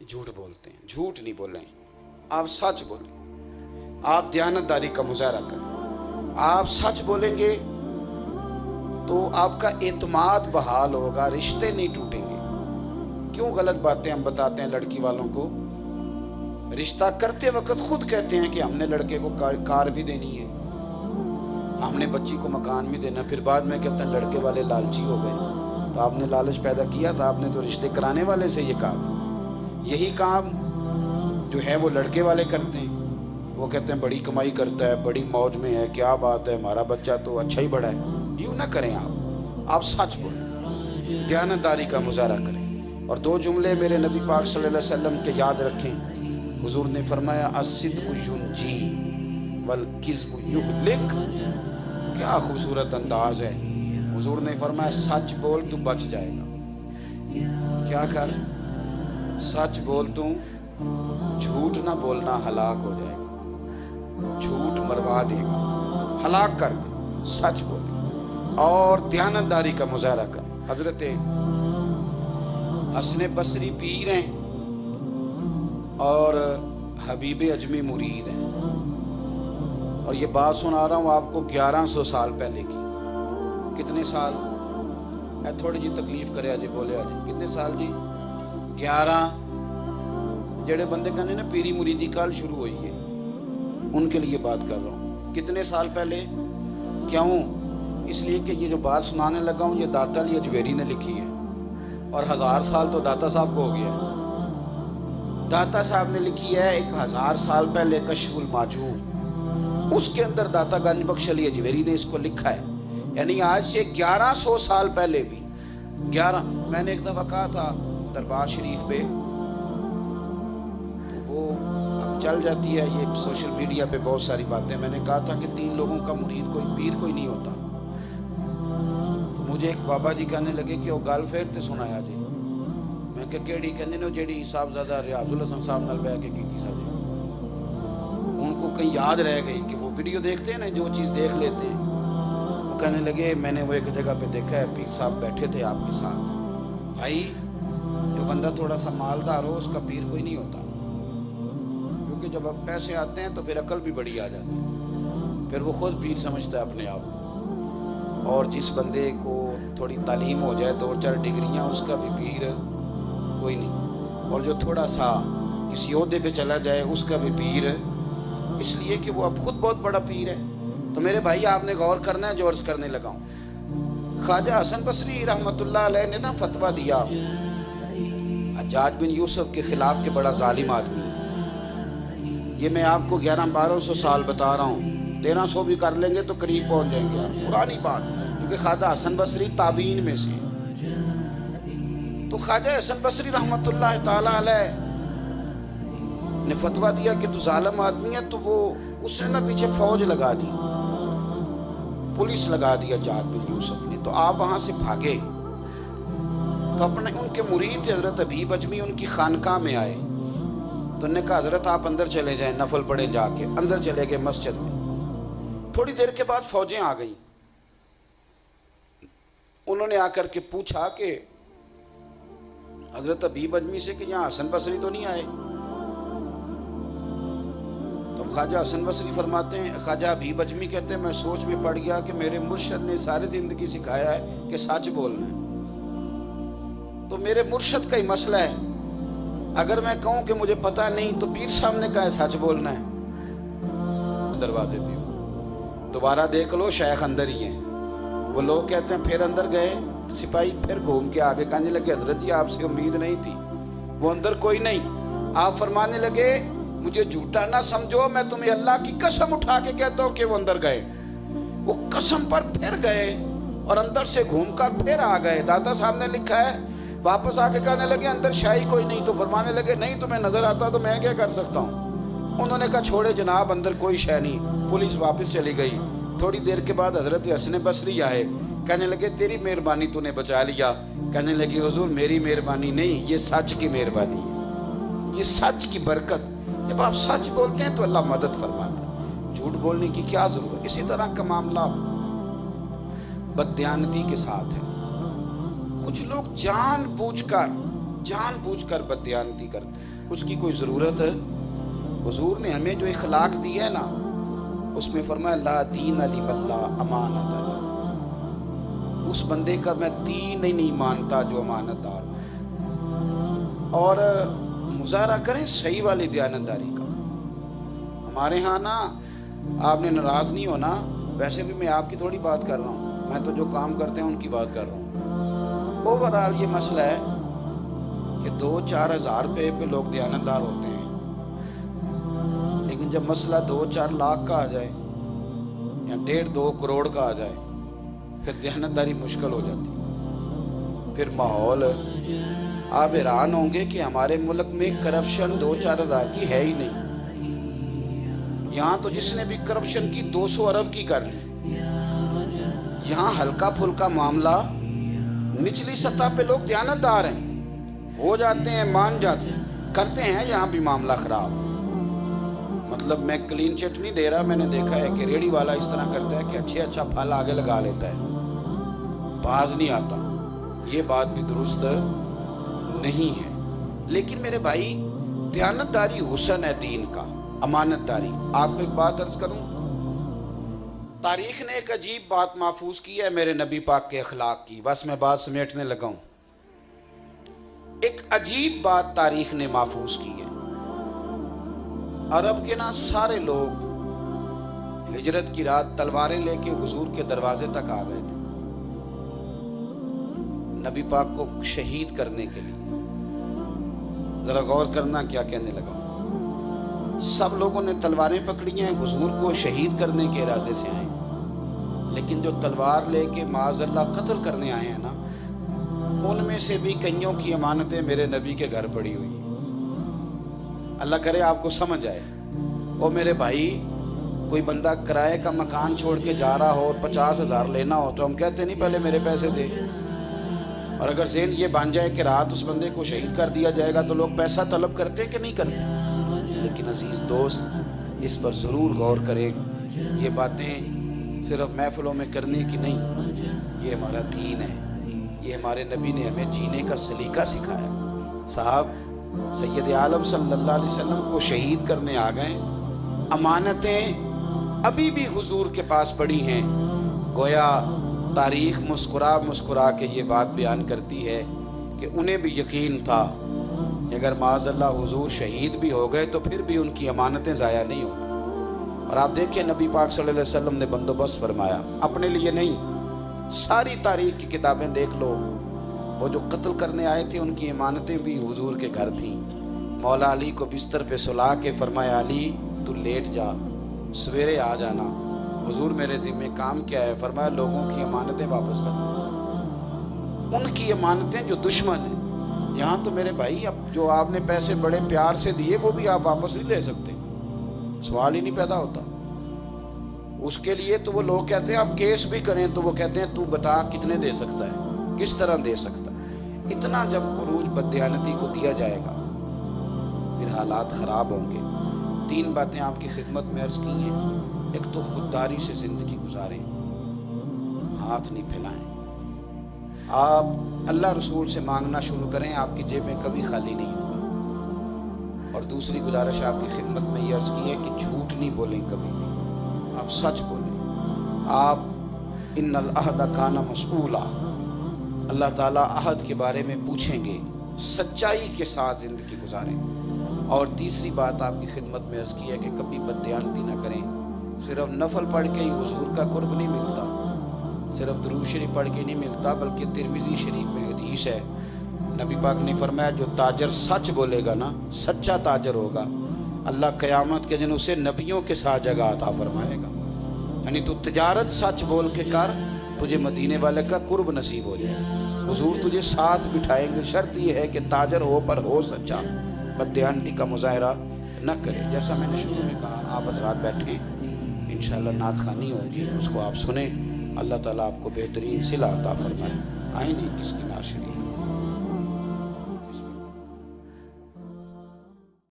झूठ बोलते हैं। झूठ नहीं बोलें, आप सच बोलें। आप दयानतदारी का मुजाहरा करें। आप सच बोलेंगे तो आपका एतमाद बहाल होगा, रिश्ते नहीं टूटेंगे। क्यों गलत बातें हम बताते हैं लड़की वालों को? रिश्ता करते वक्त खुद कहते हैं कि हमने लड़के को कार भी देनी है, हमने बच्ची को मकान भी देना, फिर बाद में कहते हैं लड़के वाले लालची हो गए। तो आपने लालच पैदा किया था, आपने तो रिश्ते कराने वाले से ये कहा था। यही काम जो है वो लड़के वाले करते हैं। वो कहते हैं बड़ी कमाई करता है, बड़ी मौज में है, क्या बात है, हमारा बच्चा तो अच्छा ही बड़ा है। यूँ ना करें आप सच बोलें, दयानतदारी का मुजाहरा करें। और दो जुमले मेरे नबी पाक सल्लल्लाहु अलैहि वसल्लम के याद रखें। हुजूर ने फरमाया अस्सिद्क़ु युंजी वल किज़्बु युहलिक। क्या खूबसूरत अंदाज है। हुजूर ने फरमाया सच बोल तू बच जाएगा। क्या कर? सच बोल तू, झूठ ना बोलना, हलाक हो जाएगा। झूठ मरवा देगा, हलाक कर दे। सच बोले और दयानतदारी का मुजाहरा कर। हजरत हसन बसरी पीर हैं और हबीब अजमी मुरीद हैं। और ये बात सुना रहा हूँ आपको 1100 साल पहले की। कितने साल? थोड़ी जी तकलीफ करे अजे, बोले अजे कितने साल जी? 11। जेड़े बंदे कहने ना पीरी मुरीदी कल शुरू हुई है, उनके लिए बात कर रहा हूँ। कितने साल पहले? क्यों? इसलिए कि ये जो बात सुनाने लगा हूँ ये दाता अली अजमेरी ने लिखी है, और 1000 साल तो दाता साहब को हो गया है। दाता साहब ने लिखी है 1000 साल पहले कश्फुल माजूब, उसके अंदर दाता गंज बख्श अली अजमेरी ने इसको लिखा है। यानी आज से 1100 साल पहले भी 11। मैंने एक दफ़ा कहा था दरबार शरीफ पे, तो वो अब चल जाती है ये सोशल मीडिया पे बहुत सारी बातें। मैंने कहा था कि 3 लोगों का मुरीद कोई पीर कोई नहीं होता। तो मुझे एक बाबा जी कहने लगे कि वो गल फेर ते सुनाया जी। मैं क्या केड़ी? कहने ने जेड़ी साहबजादा रियाजुल हसन साहब नाल बैठ के की साजे। उनको कहीं याद रह गई कि वो वीडियो देखते हैं ना, जो चीज़ देख लेते हैं। वो कहने लगे मैंने वो एक जगह पे देखा है, पीर साहब बैठे थे आपके साथ। भाई जो बंदा थोड़ा सा मालदार हो उसका पीर कोई नहीं होता, क्योंकि जब अब पैसे आते हैं तो फिर अकल भी बड़ी आ जाती है, फिर वो खुद पीर समझता है अपने आप। और जिस बंदे को थोड़ी तालीम हो जाए, 2-4 डिग्रियां, उसका भी पीर कोई नहीं। और जो थोड़ा सा किसी ओहदे पे चला जाए उसका भी पीर, इसलिए कि वो अब खुद बहुत बड़ा पीर है। तो मेरे भाई आपने गौर करना है जो अर्ज करने लगा हूँ। ख्वाजा हसन बसरी रहमतुल्लाह अलैह ने ना फतवा दिया हज्जाज बिन यूसुफ के खिलाफ के बड़ा जालिम आदमी। ये मैं आपको 1100-1200 साल बता रहा हूँ, 1300 भी कर लेंगे तो करीब पहुँच जाएंगे यार, पुरानी बात। क्योंकि ख्वाजा हसन बसरी ताबीन में से। तो ख्वाजा हसन बसरी रहमतुल्लाह ताला अलैह ने फतवा दिया कि तू जालिम आदमी है। तो वो उसने ना पीछे फौज लगा दी, पुलिस लगा दिया हज्जाज बिन यूसुफ ने। तो आप वहां से भागे। तो अपने उनके मुरीद थे हजरत हबीब अजमी, उनकी खानकाह में आए। तो उन्होंने कहा हजरत आप अंदर चले जाएं, नफल पढ़े जाके। अंदर चले गए मस्जिद में। थोड़ी देर के बाद फौजें आ गई। उन्होंने आकर के पूछा कि हजरत हबीब अजमी से कि यहाँ हसन बसरी तो नहीं आए? तो ख्वाजा हसन बसरी फरमाते हैं, ख्वाजा हबीब अजमी कहते हैं मैं सोच में पड़ गया कि मेरे मुर्शद ने सारी जिंदगी सिखाया है कि सच बोलना है। तो मेरे मुर्शद का ही मसला है। अगर मैं कहूं कि मुझे पता नहीं तो पीर साहब ने कहा सच बोलना है। दरवाजे पे दोबारा देख लो, शेख अंदर ही हैं। वो लोग कहते हैं फिर अंदर गए, सिपाही फिर घूम के आगे कहने लगे हजरत जी आपसे उम्मीद नहीं थी। वो अंदर कोई नहीं। आप फरमाने लगे मुझे झूठा ना समझो, मैं तुम्हें अल्लाह की कसम उठा के कहता हूँ कि वो अंदर गए। वो कसम पर फिर गए और अंदर से घूमकर फिर आ गए। दादा साहब ने लिखा है वापस आके कहने लगे अंदर शाही कोई नहीं। तो फरमाने लगे नहीं तुम्हें नजर आता तो मैं क्या कर सकता हूँ। उन्होंने कहा छोड़े जनाब अंदर कोई शय नहीं। पुलिस वापस चली गई। थोड़ी देर के बाद हजरत हसन बसरी आए, कहने लगे तेरी मेहरबानी तूने बचा लिया। कहने लगी हुजूर मेरी मेहरबानी नहीं, ये सच की मेहरबानी है, ये सच की बरकत। जब आप सच बोलते हैं तो अल्लाह मदद फरमाता है, झूठ बोलने की क्या जरूरत। इसी तरह का मामला बददयानती के साथ है। कुछ लोग जानबूझकर बददयानती करते हैं। اس کی کوئی ضرورت ہے؟ حضور نے ہمیں جو اخلاق دیا ہے نا، اس میں فرمایا لا دین علی اللہ امانت علی، اس بندے کا میں دین ہی نہیں مانتا جو امانت دار۔ اور مظاہرہ کریں صحیح والی دیانتداری کا۔ ہمارے ہاں نا، آپ نے ناراض نہیں ہونا، ویسے بھی میں آپ کی تھوڑی بات کر رہا ہوں، میں تو جو کام کرتے ہیں ان کی بات کر رہا ہوں۔ اوورآل یہ مسئلہ ہے کہ 2-4 ہزار روپے پہ لوگ دیانتدار ہوتے ہیں، لیکن جب مسئلہ 2-4 لاکھ کا آ جائے یا 1.5-2 کروڑ کا آ جائے، پھر دیانتداری مشکل ہو جاتی۔ پھر ماحول، آپ حیران ہوں گے کہ ہمارے ملک میں کرپشن 2-4 ہزار کی ہے ہی نہیں۔ یہاں تو جس نے بھی کرپشن کی 200 ارب کی کر لی۔ یہاں ہلکا پھلکا معاملہ، نچلی سطح پہ لوگ دیانتدار ہیں، ہو جاتے ہیں، مان جاتے ہیں، کرتے ہیں یہاں بھی معاملہ خراب۔ مطلب میں کلین چٹ نہیں دے رہا، میں نے دیکھا ہے کہ ریڑی والا اس طرح کرتا ہے کہ اچھا پھل آگے لگا لیتا ہے، باز نہیں آتا۔ یہ بات بھی درست نہیں ہے۔ لیکن میرے بھائی، دیانتداری حسن ہے دین کا، امانت داری۔ آپ کو ایک بات عرض کروں، تاریخ نے ایک عجیب بات محفوظ کی ہے میرے نبی پاک کے اخلاق کی، بس میں بات سمیٹنے لگا ہوں۔ ایک عجیب بات تاریخ نے محفوظ کی ہے۔ عرب کے نا سارے لوگ ہجرت کی رات تلواریں لے کے حضور کے دروازے تک آ گئے تھے نبی پاک کو شہید کرنے کے لیے۔ ذرا غور کرنا کیا کہنے لگا۔ سب لوگوں نے تلواریں پکڑی ہیں، حضور کو شہید کرنے کے ارادے سے آئے، لیکن جو تلوار لے کے معاذ اللہ قتل کرنے آئے ہیں نا، ان میں سے بھی کئیوں کی امانتیں میرے نبی کے گھر پڑی ہوئی ہیں۔ اللہ کرے آپ کو سمجھ آئے۔ اور میرے بھائی، کوئی بندہ کرائے کا مکان چھوڑ کے جا رہا ہو اور 50,000 لینا ہو تو ہم کہتے نہیں پہلے میرے پیسے دے؟ اور اگر ذہن یہ بن جائے کہ رات اس بندے کو شہید کر دیا جائے گا تو لوگ پیسہ طلب کرتے کہ نہیں کرتے؟ لیکن عزیز دوست، اس پر ضرور غور کرے۔ یہ باتیں صرف محفلوں میں کرنے کی نہیں، یہ ہمارا دین ہے، یہ ہمارے نبی نے ہمیں جینے کا سلیقہ سکھایا۔ صاحب، سید عالم صلی اللہ علیہ وسلم کو شہید کرنے آ گئے، امانتیں ابھی بھی حضور کے پاس پڑی ہیں۔ گویا تاریخ مسکرا مسکرا کے یہ بات بیان کرتی ہے کہ انہیں بھی یقین تھا کہ اگر معاذ اللہ حضور شہید بھی ہو گئے تو پھر بھی ان کی امانتیں ضائع نہیں ہوں۔ اور آپ دیکھیں نبی پاک صلی اللہ علیہ وسلم نے بندوبست فرمایا، اپنے لیے نہیں، ساری تاریخ کی کتابیں دیکھ لو، وہ جو قتل کرنے آئے تھے ان کی امانتیں بھی حضور کے گھر تھیں۔ مولا علی کو بستر پہ سلا کے فرمایا، علی تو لیٹ جا، سویرے آ جانا۔ حضور میرے ذمہ کام کیا ہے؟ فرمایا لوگوں کی امانتیں واپس کرنا، ان کی امانتیں جو دشمن ہیں۔ یہاں تو میرے بھائی، اب جو آپ نے پیسے بڑے پیار سے دیے وہ بھی آپ واپس نہیں لے سکتے، سوال ہی نہیں پیدا ہوتا۔ اس کے لیے تو وہ لوگ کہتے ہیں آپ کیس بھی کریں تو وہ کہتے ہیں تو بتا کتنے دے سکتا ہے، کس طرح دے سکتا ہے۔ اتنا جب عروج بددیانتی کو دیا جائے گا پھر حالات خراب ہوں گے۔ 3 باتیں آپ کی خدمت میں عرض کی ہیں۔ ایک تو خودداری سے زندگی گزاریں، ہاتھ نہیں پھیلائیں۔ آپ اللہ رسول سے مانگنا شروع کریں، آپ کی جیب میں کبھی خالی نہیں ہوگا۔ اور دوسری گزارش آپ کی خدمت میں یہ عرض کی ہے کہ جھوٹ نہیں بولیں کبھی بھی، آپ سچ بولیں۔ آپ ان العہد کان مسئولا، اللہ تعالیٰ عہد کے بارے میں پوچھیں گے، سچائی کے ساتھ زندگی گزاریں۔ اور تیسری بات آپ کی خدمت میں عرض کی ہے کہ کبھی بددیانتی نہ کریں۔ صرف نفل پڑھ کے ہی حضور کا قرب نہیں ملتا، صرف درود شریف پڑھ کے نہیں ملتا، بلکہ ترمذی شریف میں حدیث ہے، نبی پاک نے فرمایا جو تاجر سچ بولے گا نا، سچا تاجر ہوگا، اللہ قیامت کے دن اسے نبیوں کے ساتھ جگہ عطا فرمائے گا۔ یعنی تو تجارت سچ بول کے کر، تجھے مدینے والے کا قرب نصیب ہو جائے، حضور تجھے ساتھ بٹھائیں گے۔ شرط یہ ہے کہ تاجر ہو پر ہو سچا، بددیانتی کا مظاہرہ نہ کرے۔ جیسا میں نے شروع میں کہا، آپ حضرات بیٹھیں، انشاءاللہ نعت خوانی ہوگی، اس کو آپ سنیں، اللہ تعالیٰ آپ کو بہترین صلہ عطا فرمائے۔ آئیں نہیں کس کی نعت شریف۔